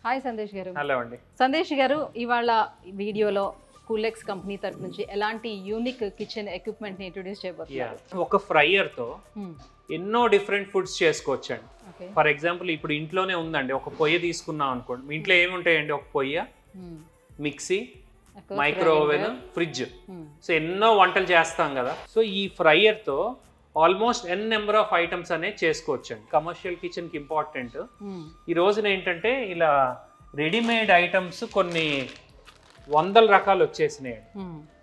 Hi Sandesh గారు. Hello అండి. సందేశ్ గారు, ఇవాళ వీడియోలో కూలెక్స్ కంపెనీ తరఫు నుంచి ఎలాంటి యూనిక్ కిచెన్ ఎక్విప్మెంట్ ని ఇంట్రొడ్యూస్ చేయబోతున్నారు? ఒక ఫ్రైయర్ తో ఎన్నో డిఫరెంట్ ఫుడ్స్ చేసుకోవచ్చండి. ఫర్ ఎగ్జాంపుల్ ఇప్పుడు ఇంట్లోనే ఉందండి, ఒక పొయ్యి తీసుకున్నాం అనుకోండి. మీ ఇంట్లో ఏమి ఉంటాయండి? ఒక పొయ్యి, mixie, micro oven, fridge. So ఎన్నో వంటలు చేస్తాం కదా. సో ఈ ఫ్రైయర్ తో almost n number of items అనేది చేసుకోవచ్చండి. కమర్షియల్ కిచెన్ కి ఇంపార్టెంట్. ఈ రోజున ఏంటంటే ఇలా రెడీమేడ్ ఐటమ్స్ కొన్ని వందల రకాలు వచ్చేసినాయి.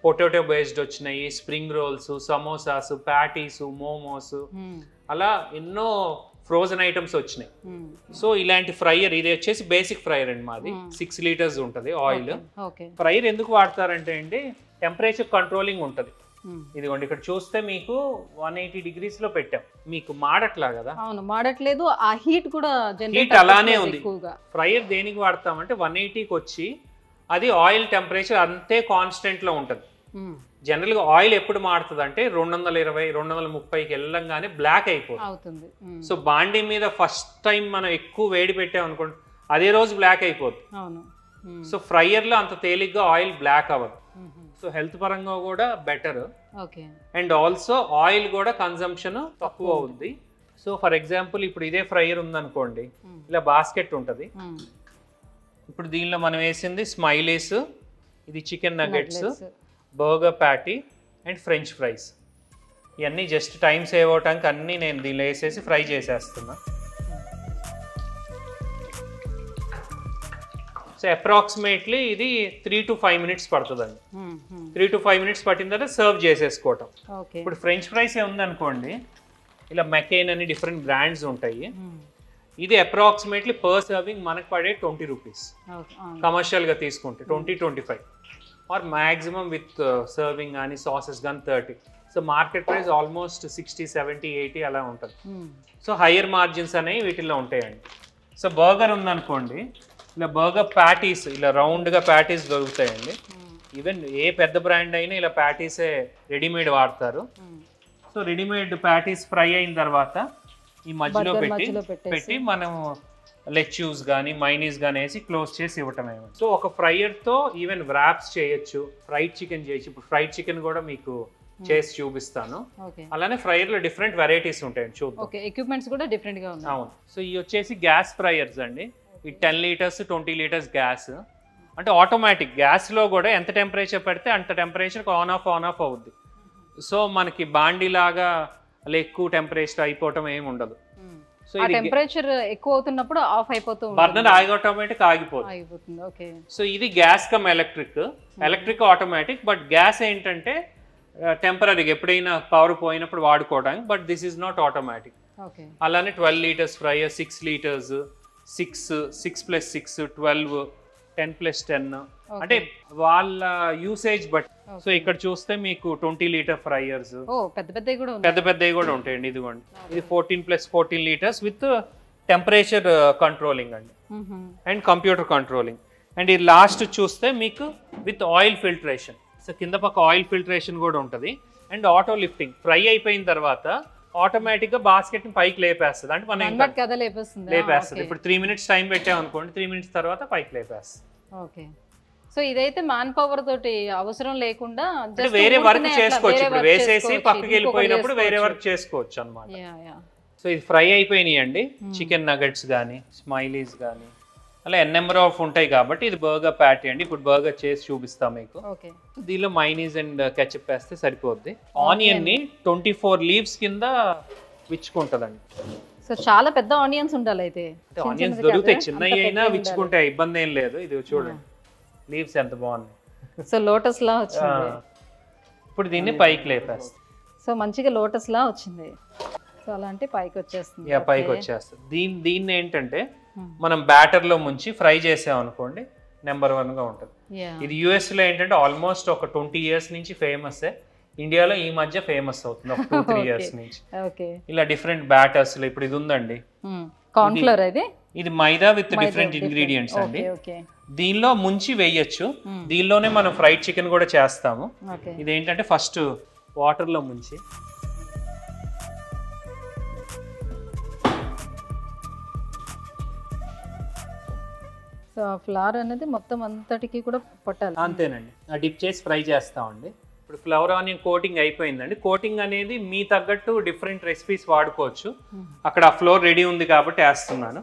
పొటాటో బేస్డ్ వచ్చినాయి, spring rolls, samosas, patties, momos, అలా ఎన్నో ఫ్రోజన్ ఐటమ్స్ వచ్చినాయి. సో ఇలాంటి ఫ్రైయర్, ఇది వచ్చేసి బేసిక్ ఫ్రైయర్ అండి మాది. 6 లీటర్స్ ఉంటుంది ఆయిల్. ఫ్రైయర్ ఎందుకు వాడతారంటే అండి, టెంపరేచర్ కంట్రోలింగ్ ఉంటుంది. ఇదిగోండి ఇక్కడ చూస్తే మీకు 180 degrees లో పెట్టాం, మీకు మాడట్లా కదా. అవును, మాడట్లేదు. ఆ హీట్ కూడా హీట్ అలానే ఉంది. ఫ్రైయర్ దేనికి వాడతామంటే 180కి వచ్చి అది ఆయిల్ టెంపరేచర్ అంతే కాన్స్టెంట్ లో ఉంటుంది. జనరల్ గా ఆయిల్ ఎప్పుడు మాడుతుంది అంటే 220, 230కి వెళ్ళంగానే బ్లాక్ అయిపోతుంది. సో బాండీ మీద ఫస్ట్ టైం మనం ఎక్కువ వేడి పెట్టాం అనుకోండి, అదే రోజు బ్లాక్ అయిపోతుంది. సో ఫ్రైయర్ లో అంత తేలిగ్గా ఆయిల్ బ్లాక్ అవ్వదు. సో హెల్త్ పరంగా కూడా బెటర్. అండ్ ఆల్సో ఆయిల్ కూడా కన్సంప్షన్ తక్కువ అవుద్ది. సో ఫర్ ఎగ్జాంపుల్ ఇప్పుడు ఇదే ఫ్రైయర్ ఉందనుకోండి, ఇలా బాస్కెట్ ఉంటుంది. ఇప్పుడు దీనిలో మనం వేసింది స్మైలీస్, ఇది chicken nuggets, burger patty and french fries. ఇవన్నీ జస్ట్ టైం సేవ్ అవటానికి అన్నీ నేను దీనిలో వేసేసి ఫ్రై చేసేస్తున్నా. సో అప్రాక్సిమేట్లీ ఇది 3 to 5 minutes పడుతుందండి. 3 to 5 minutes పట్టిన తర్వాత సర్వ్ చేసేసుకోవటం. ఇప్పుడు ఫ్రెంచ్ ఫ్రైస్ ఏ ఉందనుకోండి, ఇలా మెకెయిన్ అని డిఫరెంట్ బ్రాండ్స్ ఉంటాయి. ఇది అప్రాక్సిమేట్లీ పర్ సర్వింగ్ మనకు పడే 20 rupees. కమర్షియల్గా తీసుకుంటే 20-25, ఆర్ మ్యాక్సిమం విత్ సర్వింగ్ కానీ సాసెస్ కానీ 30. సో మార్కెట్ ప్రైస్ ఆల్మోస్ట్ 60, 70, 80 అలా ఉంటుంది. సో హయ్యర్ మార్జిన్స్ అనేవి వీటిల్లో ఉంటాయండి. సో బర్గర్ ఉందనుకోండి, ఇలా బర్గర్ ప్యాటీస్, ఇలా రౌండ్గా ప్యాటీస్ దొరుకుతాయండి. ఈవెన్ ఏ పెద్ద బ్రాండ్ అయినా ఇలా ప్యాటీసే రెడీమేడ్ వాడతారు. సో రెడీమేడ్ ప్యాటీస్ ఫ్రై అయిన తర్వాత ఈ మధ్యలో పెట్టి మనం లెచ్యూస్ కానీ మైనీస్ కానీ వేసి క్లోజ్ చేసి ఇవ్వటమే. సో ఒక ఫ్రైయర్తో ఈవెన్ వ్రాప్స్ చేయొచ్చు, ఫ్రైడ్ చికెన్ చేయొచ్చు. ఇప్పుడు ఫ్రైడ్ చికెన్ కూడా మీకు చేసి చూపిస్తాను. అలానే ఫ్రైయర్ లో డిఫరెంట్ వెరైటీస్ ఉంటాయండి, చూద్దాం. ఎక్విప్మెంట్స్ కూడా డిఫరెంట్ గా ఉన్నాయి. అవును. సో ఇవి వచ్చేసి గ్యాస్ ఫ్రైయర్స్ అండి. ఈ 10 liters 20 liters గ్యాస్ అంటే ఆటోమేటిక్. గ్యాస్లో కూడా ఎంత టెంపరేచర్ పెడితే అంత టెంపరేచర్ ఆన్ ఆఫ్ అవుద్ది. సో మనకి బాండీ లాగా అలా ఎక్కువ టెంపరేచర్ అయిపోవటం ఏమి ఉండదు. సో టెంపరేచర్ ఎక్కువ అవుతున్నప్పుడు ఆఫ్ అయిపోతుంది, బర్నర్ ఆటోమేటిక్ ఆగిపోతుంది. సో ఇది gas come electric automatic. But gas ఏంటంటే టెంపరీగా ఎప్పుడైనా పవర్ పోయినప్పుడు వాడుకోవడానికి. But this is not automatic. అలానే 12 liters ఫ్రైయర్, 6 liters, 6 + 6 12, 10 + 10 అంటే వాళ్ళ యూసేజ్ బట్. సో ఇక్కడ చూస్తే మీకు 20 liter ఫ్రైయర్స్ పెద్ద పెద్దవి కూడా ఉంటాయండి. ఇదిగోండి, ఇది 14 + 14 liters విత్ టెంపరేచర్ కంట్రోలింగ్ అండి, అండ్ కంప్యూటర్ కంట్రోలింగ్. అండ్ ఇది లాస్ట్ చూస్తే మీకు విత్ ఆయిల్ ఫిల్టరేషన్. సో కింద పక్క ఆయిల్ ఫిల్టరేషన్ కూడా ఉంటుంది. అండ్ ఆటో లిఫ్టింగ్, ఫ్రై అయిపోయిన తర్వాత ఆటోమేటిక్ గా బాస్కెట్ ని పైకి లేపేస్తుంది. అంటే మనం లేపేస్తుంది. ఇప్పుడు 3 minutes టైం పెట్టాం అనుకోండి, 3 minutes తర్వాత పైకి లేపేస్తుంది. సో ఇదైతే మ్యాన్ పవర్ తోటి అవసరం లేకుండా వేరే వర్క్ చేసుకోవచ్చు. ఇప్పుడు వేసేసి పక్కకి వెళ్ళిపోయినప్పుడు వేరే వర్క్ చేసుకోవచ్చు అన్నమాట. సో ఇది ఫ్రై అయిపోయినాయి అండి. చికెన్ నగెట్స్ కానీ, స్మైలీస్ కానీ, అలా ఎన్ నెంబర్ ఆఫ్ ఉంటాయి కాబట్టి ఇది బర్గర్ ప్యాటీ అండి. ఇప్పుడు బర్గర్ చేసి చూపిస్తాం మీకు. దీనిలో మైనీస్ అండ్ కెచప్ వేస్తే సరిపోద్ది. ఆనియన్ ని 24 leaves కింద విచ్చుకుంటదండి. సో చాలా పెద్ద ఆనియన్స్ ఉండాలి అయితే. ఆనియన్స్ దొరుకుతాయి, చిన్నవి అయినా విచ్చుకుంటాయి, ఇబ్బంది ఏం లేదు. ఇది చూడండి, లీవ్స్ ఎంత బాగున్నాయి. సో లోటస్ లా వచ్చింది. ఇప్పుడు దీన్ని పైకి లేపేస్తాం. సో మంచిగా లోటస్ లా వచ్చింది. సో అలాంటి పైకి వచ్చేస్తుంది. పైకి వచ్చేస్తుంది. దీన్ని ఏంటంటే మనం బ్యాటర్ లో ముంచి ఫ్రై చేసాం అనుకోండి, నెంబర్ 1 గా ఉంటుంది. ఇది US లో ఏంటంటే ఆల్మోస్ట్ ఒక 20 years నుంచి ఫేమస్. ఇండియాలో ఈ మధ్య ఫేమస్ అవుతుంది, ఒక 2-3 years నుంచి. ఇలా డిఫరెంట్ బ్యాటర్స్ లో ఇప్పుడు ఇది ఉందండి, కార్న్ ఫ్లోర్. ఇది మైదా విత్ డిఫరెంట్ ఇంగ్రీడియంట్స్ అండి. దీనిలో ముంచి వేయచ్చు. దీనిలోనే మనం ఫ్రైడ్ చికెన్ కూడా చేస్తాము. ఇదేంటంటే ఫస్ట్ వాటర్ లో ముంచి సో ఫ్లవర్ అనేది మొత్తం అంతటికి కూడా పట్టాలి. అంతేనండి, డిప్ చేసి ఫ్రై చేస్తామండి. ఇప్పుడు ఫ్లవర్ ఆనియన్ కోటింగ్ అయిపోయిందండి. కోటింగ్ అనేది మీ తగ్గట్టు డిఫరెంట్ రెసిపీస్ వాడుకోవచ్చు. అక్కడ ఫ్లోర్ రెడీ ఉంది కాబట్టి వేస్తున్నాను.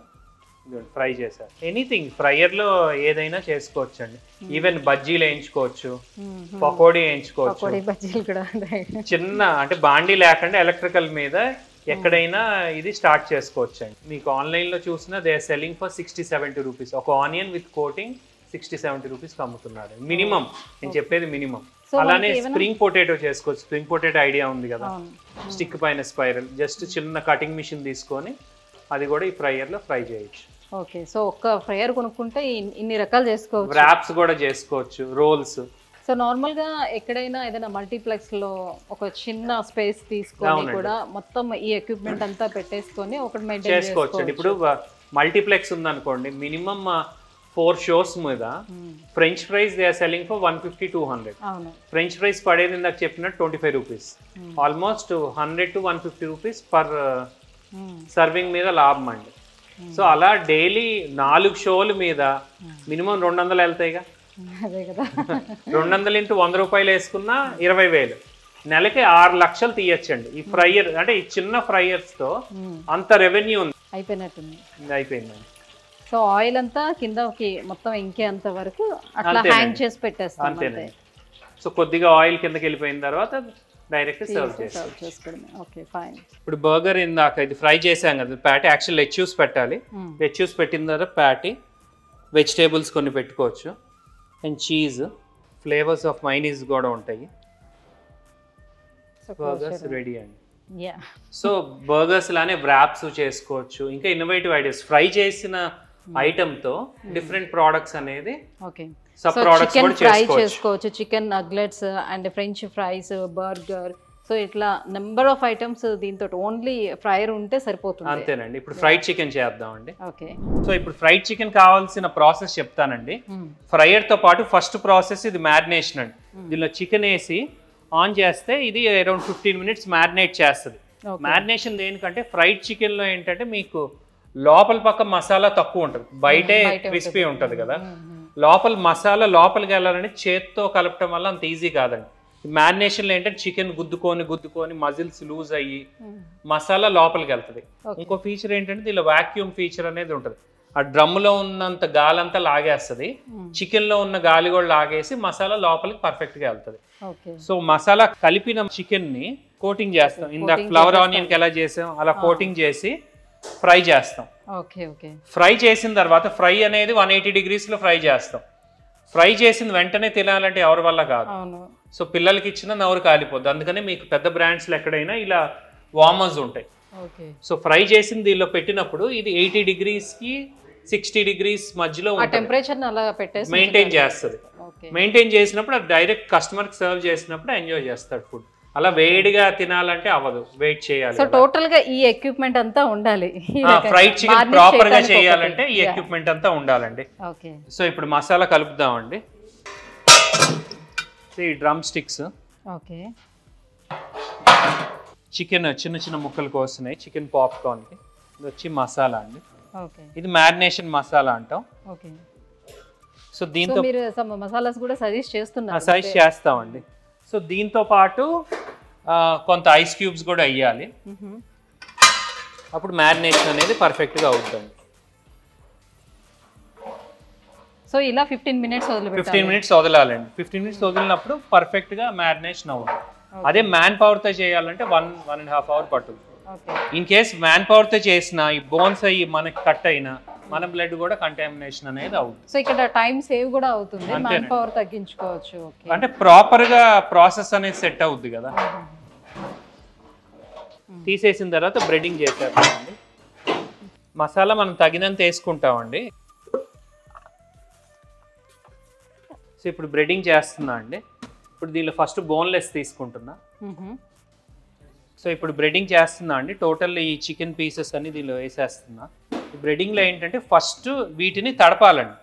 ఫ్రై చేశారు. ఎనీథింగ్ ఫ్రైయర్లో ఏదైనా చేసుకోవచ్చు అండి. ఈవెన్ బజ్జీలు వేయించుకోవచ్చు, పకోడీ వేయించుకోవచ్చు. బజ్జీలు కూడా చిన్న అంటే బాండీ లేకుండా ఎలక్ట్రికల్ మీద ఎక్కడైనా ఇది స్టార్ట్ చేసుకోవచ్చు అండి. మీకు ఆన్లైన్లో చూసినా they are selling for 60-70 rupees. ఒక ఆనియన్ విత్ కోటింగ్ 60-70 రూపీస్కి అమ్ముతున్నారు. మినిమం, నేను చెప్పేది మినిమం. అలానే స్ప్రింగ్ పొటాటో చేసుకోవచ్చు. స్ప్రింగ్ పొటాటో ఐడియా ఉంది కదా, స్టిక్ పైన స్పైరల్. జస్ట్ చిన్న కటింగ్ మిషన్ తీసుకొని అది కూడా ఈ ఫ్రైయర్లో ఫ్రై చేయొచ్చు. ఓకే, సో ఒక్క ఫ్రైయర్ కొనుక్కుంటే ఇన్ని రకాలు చేసుకోవచ్చు. ర్యాప్స్ కూడా చేసుకోవచ్చు, రోల్స్. సో నార్మల్గా ఎక్కడైనా ఏదైనా మల్టీప్లెక్స్లో ఒక చిన్న స్పేస్ తీసుకొని కూడా మొత్తం ఈ ఎక్విప్మెంట్ అంతా పెట్టేసుకొని ఒకటి మెయింటైన్ చేసుకోవచ్చు. ఇప్పుడు మల్టీప్లెక్స్ ఉందనుకోండి, మినిమం 4 షోస్ మీద french fries they are selling for 150-200. French fries పడేది ఇందాక చెప్పినట్టు 25 rupees. Almost 100-150 rupees per serving మీద లాభం అండి. సో అలా డైలీ 4 షోల మీద మినిమం 200 వెళ్తాయిగా. 200 ఇంటూ 100 రూపాయలు వేసుకున్నా 20,000. నెలకి 6 లక్షలు తీయచ్చండి ఈ ఫ్రైయర్. అంటే ఈ చిన్న ఫ్రైయర్స్ తో అంత రెవెన్యూ ఉంది. అయిపోయిందండి. సో ఆయిల్ అంతా కిందకి మొత్తం ఇంకేంత వరకు అట్లా హ్యాంగ్ చేసి పెట్టేస్తాం. అంతేనండి. సో కొద్దిగా ఆయిల్ కిందకి వెళ్ళిపోయిన తర్వాత డైరెక్ట్ సర్వ్ చేసుకోవడమే. Okay, fine. ఇప్పుడు బర్గర్ ఇందాక ఇది ఫ్రై చేసాం కదా ప్యాటీ, యాక్చువల్ లెచ్యూస్ పెట్టాలి. లెచ్యూస్ పెట్టిన తర్వాత ప్యాటీ, వెజిటేబుల్స్ కొన్ని పెట్టుకోవచ్చు, and cheese, flavours of mayonnaise కూడా ఉంటాయి. బర్గర్స్ రెడీ అండి. సో బర్గర్స్ లానే వ్రాప్స్ చేసుకోవచ్చు. ఇంకా ఇన్నోవేటివ్ ఐడియాస్, ఫ్రై చేసిన ఐటమ్తో డిఫరెంట్ ప్రోడక్ట్స్ అనేది సబ్ ప్రోడక్ట్స్ కూడా చేసుకోవచ్చు. Chicken nuggets and french fries, burger, so ఇట్లా నెంబర్ ఆఫ్ ఐటమ్స్ దీంతో. ఓన్లీ ఫ్రైయర్ ఉంటే సరిపోతుంది. అంతేనండి. ఇప్పుడు ఫ్రైడ్ చికెన్ చేద్దామండి. ఓకే, సో ఇప్పుడు ఫ్రైడ్ చికెన్ కావాల్సిన ప్రాసెస్ చెప్తానండి. ఫ్రైయర్ తో పాటు ఫస్ట్ ప్రాసెస్ ఇది మ్యారినేషన్ అండి. దీనిలో చికెన్ వేసి ఆన్ చేస్తే ఇది అరౌండ్ 15 మినిట్స్ మ్యారినేట్ చేస్తుంది. మ్యారినేషన్ దేనికంటే ఫ్రైడ్ చికెన్ లో ఏంటంటే మీకు లోపల పక్క మసాలా తక్కువ ఉంటుంది, బయటే క్రిస్పీ ఉంటుంది కదా. లోపల మసాలా లోపలికి వెళ్ళాలని చేత్తో కలపటం వల్ల అంత ఈజీ కాదండి. మ్యారినేషన్లో ఏంటంటే చికెన్ గుద్దుకొని మజిల్స్ లూజ్ అయ్యి మసాలా లోపలికి వెళ్తుంది. ఇంకో ఫీచర్ ఏంటంటే దీనిలో వాక్యూమ్ ఫీచర్ అనేది ఉంటుంది. ఆ డ్రమ్లో ఉన్నంత గాలంతా లాగేస్తుంది, చికెన్లో ఉన్న గాలి కూడా లాగేసి మసాలా లోపలికి పర్ఫెక్ట్గా వెళ్తుంది. సో మసాలా కలిపిన చికెన్ని కోటింగ్ చేస్తాం. ఇందాక ఫ్లవర్ ఆనియన్కి ఎలా చేసాం అలా కోటింగ్ చేసి ఫ్రై చేస్తాం. ఫ్రై చేసిన తర్వాత ఫ్రై అనేది 180 డిగ్రీస్లో ఫ్రై చేస్తాం. ఫ్రై చేసిన వెంటనే తినాలంటే ఎవరి వల్ల కాదు. సో పిల్లలకి ఇచ్చిన నవరు కాలిపోద్ది. అందుకని మీకు పెద్ద బ్రాండ్స్లో ఎక్కడైనా ఇలా వార్మర్స్ ఉంటాయి. సో ఫ్రై చేసిన దీనిలో పెట్టినప్పుడు ఇది 80 డిగ్రీస్కి 60 డిగ్రీస్ మధ్యలో మెయింటైన్ చేస్తుంది. మెయింటైన్ చేసినప్పుడు అది డైరెక్ట్ కస్టమర్కి సర్వ్ చేసినప్పుడు ఎంజాయ్ చేస్తాడు ఫుడ్. అలా వేడిగా తినాలంటే అవ్వదు, వెయిట్ చేయాలి. సో టోటల్ గా ఈ ఎక్విప్మెంట్ అంతా ఉండాలి. ఫ్రైడ్ చికెన్ ప్రాపర్ గా చేయాలంటే ఈ ఎక్విప్మెంట్ అంతా ఉండాలండి. సో ఇప్పుడు మసాలా కలుపుదామండి. ఈ డ్రమ్ స్టిక్స్, చికెన్ చిన్న చిన్న ముక్కలు కోస్తున్నాయి, చికెన్ పాప్కార్న్ కి. ఇది వచ్చి మసాలా అండి. ఇది మ్యారినేషన్ మసాలా అంటాం. సో దీంతో మసాలాస్ కూడా సజెస్ట్ చేస్తామండి. సో దీంతో పాటు కొంత ఐస్ క్యూబ్స్ కూడా వేయాలి. అప్పుడు మ్యారినేషన్ అనేది పర్ఫెక్ట్గా అవుతుంది. సో ఇలా 15 మినిట్స్ వదలాలండి. 15 మినిట్స్ వదిలినప్పుడు పర్ఫెక్ట్గా మ్యారినేషన్ అవుతుంది. అదే మ్యాన్ పవర్తో చేయాలంటే 1.5 అవర్ పడుతుంది. ఇన్ కేస్ మ్యాన్ పవర్తో చేసిన ఈ బోన్స్ అయ్యి మనకి కట్ అయినా మన బ్లడ్ కూడా కంటామినేషన్ అనేది అవుతుంది. సో ఇక్కడ టైం సేవ్ కూడా అవుతుంది, మ్యాన్ పవర్ తగ్గించుకోవచ్చు. అంటే ప్రాపర్ గా ప్రాసెస్ అనేది సెట్ అవుద్ది కదా. తీసేసిన తర్వాత బ్రెడ్డింగ్ చేసేస్తామండి. మసాలా మనం తగినంత వేసుకుంటామండి. సో ఇప్పుడు బ్రెడ్డింగ్ చేస్తున్నా అండి. ఇప్పుడు దీనిలో ఫస్ట్ బోన్లెస్ తీసుకుంటున్నా. సో ఇప్పుడు బ్రెడ్డింగ్ చేస్తున్నా అండి. టోటల్ ఈ చికెన్ పీసెస్ అన్ని దీనిలో వేసేస్తున్నా. బ్రెడ్డింగ్లో ఏంటంటే ఫస్ట్ వీటిని తడపాలండి.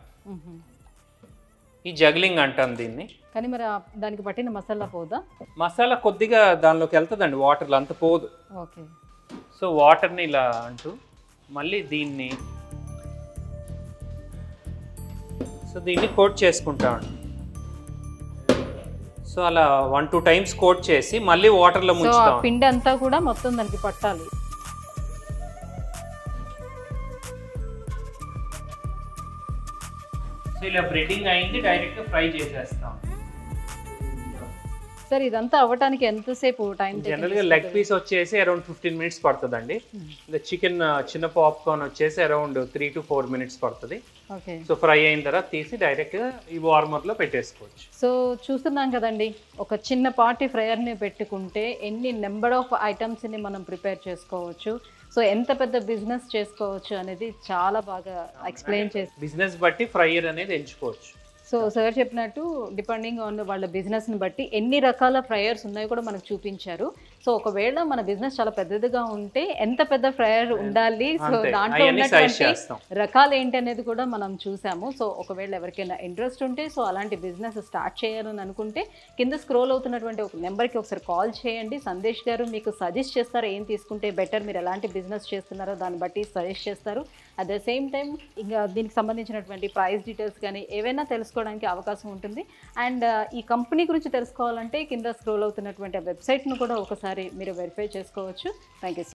ఈ జగ్లింగ్ అంటాం దీన్ని. కానీ మరి దానికి పట్టిన మసాలా పోదా? మసాలా కొద్దిగా దానిలోకి వెళ్తుందండి, వాటర్లో అంత పోదు. సో వాటర్ని ఇలా అంటూ మళ్ళీ దీన్ని సో దీన్ని కోట్ చేసుకుంటామండి. సో అలా 1-2 టైమ్స్ కోట్ చేసి మళ్ళీ వాటర్లో సో ఆ ముంచుతాం. పిండి అంతా కూడా మొత్తం దానికి పట్టాలి. సో ఇలా బ్రెడ్డింగ్ అయింది, డైరెక్ట్గా ఫ్రై చేసేస్తాం. సార్ ఇదంతా అవ్వటానికి ఎంతసేపు టైం? జనరల్గా లెగ్ పీస్ వచ్చేసి అరౌండ్ 15 మినిట్స్ పడుతుందండి. ఇంకా చికెన్ చిన్న పాప్కార్న్ వచ్చేసి అరౌండ్ 3 to 4 మినిట్స్ పడుతుంది. ఓకే. సో ఫ్రై అయిన తర్వాత తీసి డైరెక్ట్గా ఈ వార్మర్లో పెట్టేసుకోవచ్చు. సో చూస్తున్నాం కదండి, ఒక చిన్న పార్టీ ఫ్రైయర్ని పెట్టుకుంటే ఎన్ని నెంబర్ ఆఫ్ ఐటమ్స్ని మనం ప్రిపేర్ చేసుకోవచ్చు, సో ఎంత పెద్ద బిజినెస్ చేసుకోవచ్చు అనేది చాలా బాగా ఎక్స్ప్లెయిన్ చేసి. బిజినెస్ బట్టి ఫ్రైయర్ అనేది ఎంచుకోవచ్చు. సో సార్ చెప్పినట్టు డిపెండింగ్ ఆన్ వాళ్ళ బిజినెస్ని బట్టి ఎన్ని రకాల ఫ్రైయర్స్ ఉన్నాయో కూడా మనకు చూపించారు. సో ఒకవేళ మన బిజినెస్ చాలా పెద్దదిగా ఉంటే ఎంత పెద్ద ఫ్రైయర్ ఉండాలి, సో దాంట్లో ఉన్నటువంటి రకాలు ఏంటి అనేది కూడా మనం చూసాము. సో ఒకవేళ ఎవరికైనా ఇంట్రెస్ట్ ఉంటే, సో అలాంటి బిజినెస్ స్టార్ట్ చేయాలని అనుకుంటే కింద స్క్రోల్ అవుతున్నటువంటి ఒక నెంబర్కి ఒకసారి కాల్ చేయండి. సందేశ్ గారు మీకు సజెస్ట్ చేస్తారు ఏం తీసుకుంటే బెటర్, మీరు ఎలాంటి బిజినెస్ చేస్తున్నారో దాన్ని బట్టి సజెస్ట్ చేస్తారు. అట్ ద సేమ్ టైం ఇంకా దీనికి సంబంధించినటువంటి ప్రైస్ డీటెయిల్స్ కానీ ఏవైనా తెలుసుకోవడానికి అవకాశం ఉంటుంది. అండ్ ఈ కంపెనీ గురించి తెలుసుకోవాలంటే కింద స్క్రోల్ అవుతున్నటువంటి వెబ్సైట్ను కూడా ఒకసారి మీరు వెరిఫై చేసుకోవచ్చు. Thank you.